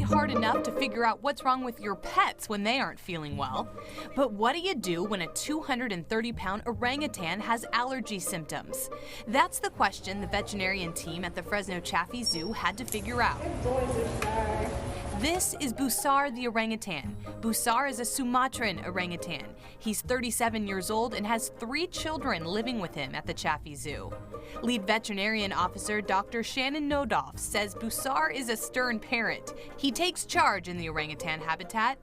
hard enough to figure out what's wrong with your pets when they aren't feeling well. But what do you do when a 230-pound orangutan has allergy symptoms? That's the question the veterinarian team at the Fresno Chaffee Zoo had to figure out. This is Busar the Orangutan. Busar is a Sumatran orangutan. He's 37 years old and has 3 children living with him at the Chaffee Zoo. Lead veterinarian officer Dr. Shannon Nodoff says Busar is a stern parent. He takes charge in the orangutan habitat,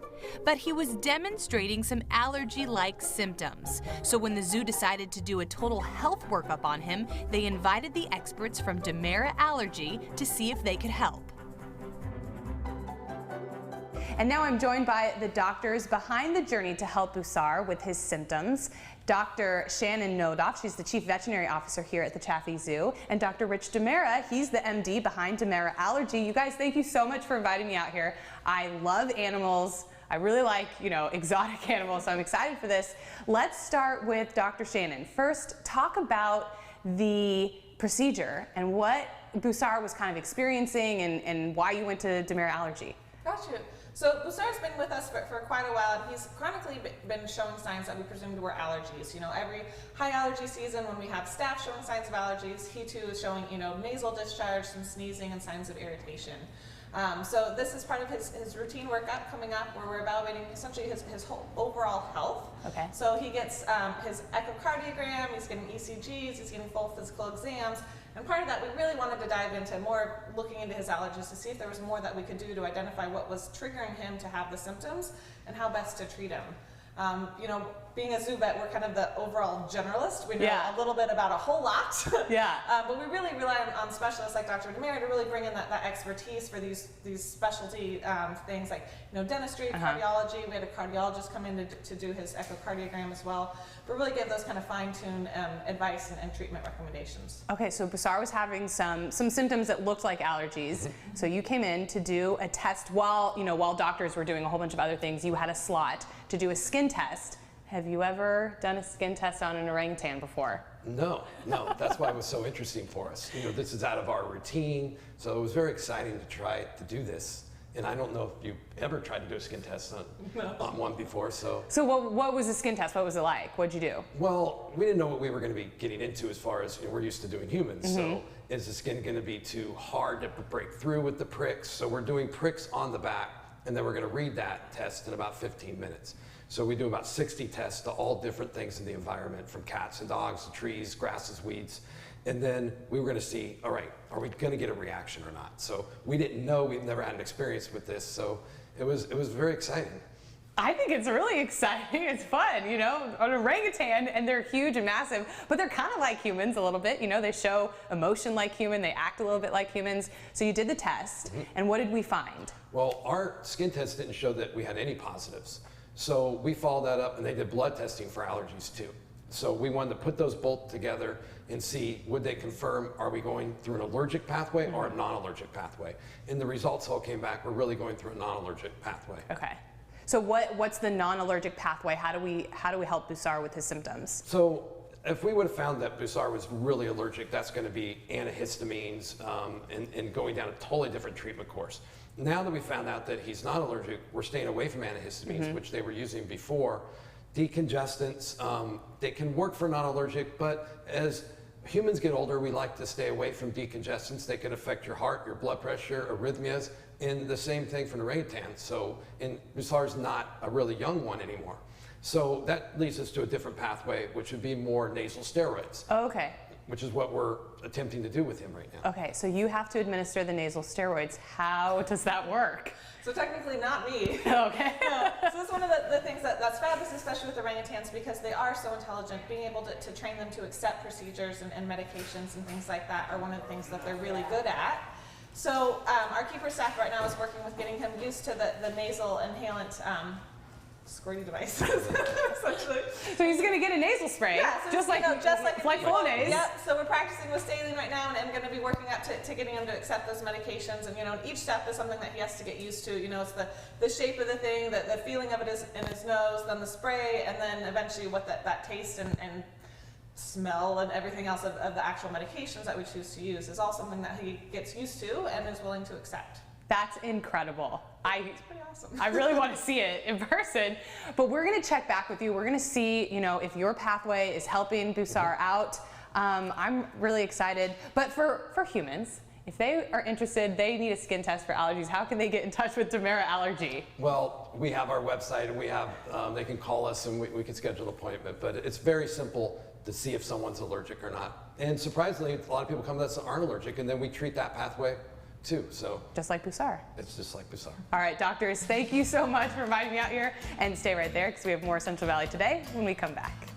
but he was demonstrating some allergy-like symptoms. So when the zoo decided to do a total health workup on him, they invited the experts from Demera Allergy to see if they could help. And now I'm joined by the doctors behind the journey to help Busar with his symptoms. Dr. Shannon Nodoff, she's the Chief Veterinary Officer here at the Chaffee Zoo, and Dr. Rich Demera, he's the MD behind Demera Allergy. You guys, thank you so much for inviting me out here. I love animals. I really like, exotic animals, so I'm excited for this. Let's start with Dr. Shannon. First, talk about the procedure and what Busar was kind of experiencing and why you went to Demera Allergy. Gotcha. So Busar's been with us for quite a while, and he's chronically been showing signs that we presumed were allergies. Every high allergy season when we have staff showing signs of allergies, he too is showing, nasal discharge, some sneezing, and signs of irritation. So this is part of his routine workup coming up, where we're evaluating essentially his whole overall health. Okay. So he gets his echocardiogram, he's getting ECGs, he's getting full physical exams, and part of that we really wanted to dive into more looking into his allergies to see if there was more that we could do to identify what was triggering him to have the symptoms and how best to treat him. Being a zoo vet, we're kind of the overall generalist. We know a little bit about a whole lot. But we really rely on specialists like Dr. Demera to really bring in that expertise for these specialty things like dentistry, cardiology. We had a cardiologist come in to do his echocardiogram as well. But really give those kind of fine-tuned advice and treatment recommendations. Okay, so Busar was having some symptoms that looked like allergies. So you came in to do a test while doctors were doing a whole bunch of other things. You had a slot to do a skin test. Have you ever done a skin test on an orangutan before? No. That's why it was so interesting for us. This is out of our routine, so it was very exciting to try to do this. And I don't know if you've ever tried to do a skin test on one before, so. So what was the skin test? What was it like? What'd you do? Well, we didn't know what we were going to be getting into as far as we're used to doing humans. So is the skin going to be too hard to break through with the pricks? So we're doing pricks on the back, and then we're going to read that test in about 15 minutes. So we do about 60 tests to all different things in the environment, from cats and dogs to trees, grasses, weeds. And then we were going to see, all right, are we going to get a reaction or not? So we didn't know, we've never had an experience with this, so it was very exciting. I think it's really exciting. It's fun, an orangutan, and they're huge and massive, but they're kind of like humans a little bit. They show emotion like human, they act a little bit like humans. So you did the test, and what did we find? Well, our skin test didn't show that we had any positives. So we followed that up, and they did blood testing for allergies too. So we wanted to put those both together and see, would they confirm, are we going through an allergic pathway or a non-allergic pathway? And the results all came back, we're really going through a non-allergic pathway. Okay. So what's the non-allergic pathway? How do we help Busar with his symptoms? So if we would have found that Busar was really allergic, that's going to be antihistamines and going down a totally different treatment course. Now that we found out that he's not allergic, we're staying away from antihistamines, which they were using before. Decongestants, they can work for non-allergic, but as humans get older, we like to stay away from decongestants. They can affect your heart, your blood pressure, arrhythmias, and the same thing for an orangutan. So, and Busar's not a really young one anymore. So that leads us to a different pathway, which would be more nasal steroids. Oh, okay. Which is what we're attempting to do with him right now. Okay, so you have to administer the nasal steroids. How does that work? So technically not me. Okay. So that's one of the things that's fabulous, especially with orangutans, because they are so intelligent. Being able to train them to accept procedures and medications and things like that are one of the things that they're really good at. So our keeper staff right now is working with getting him used to the nasal inhalant squirty devices, essentially. So he's going to get a nasal spray, just like Flonase. Yep. So we're practicing with saline right now, and going to be working up to getting him to accept those medications. And each step is something that he has to get used to. It's the shape of the thing, the feeling of it is in his nose, then the spray, and then eventually what that taste and smell and everything else of the actual medications that we choose to use is all something that he gets used to and is willing to accept. That's incredible. It's pretty awesome. I really want to see it in person, but we're going to check back with you. We're going to see, if your pathway is helping Busar out. I'm really excited. But for humans, if they are interested, they need a skin test for allergies. How can they get in touch with Demera Allergy? Well, we have our website, and we have they can call us, and we can schedule an appointment. But it's very simple to see if someone's allergic or not. And surprisingly, a lot of people come to us that aren't allergic, and then we treat that pathway too. So just like Busar. It's just like Busar. All right, doctors, thank you so much for inviting me out here, and stay right there because we have more Central Valley Today when we come back.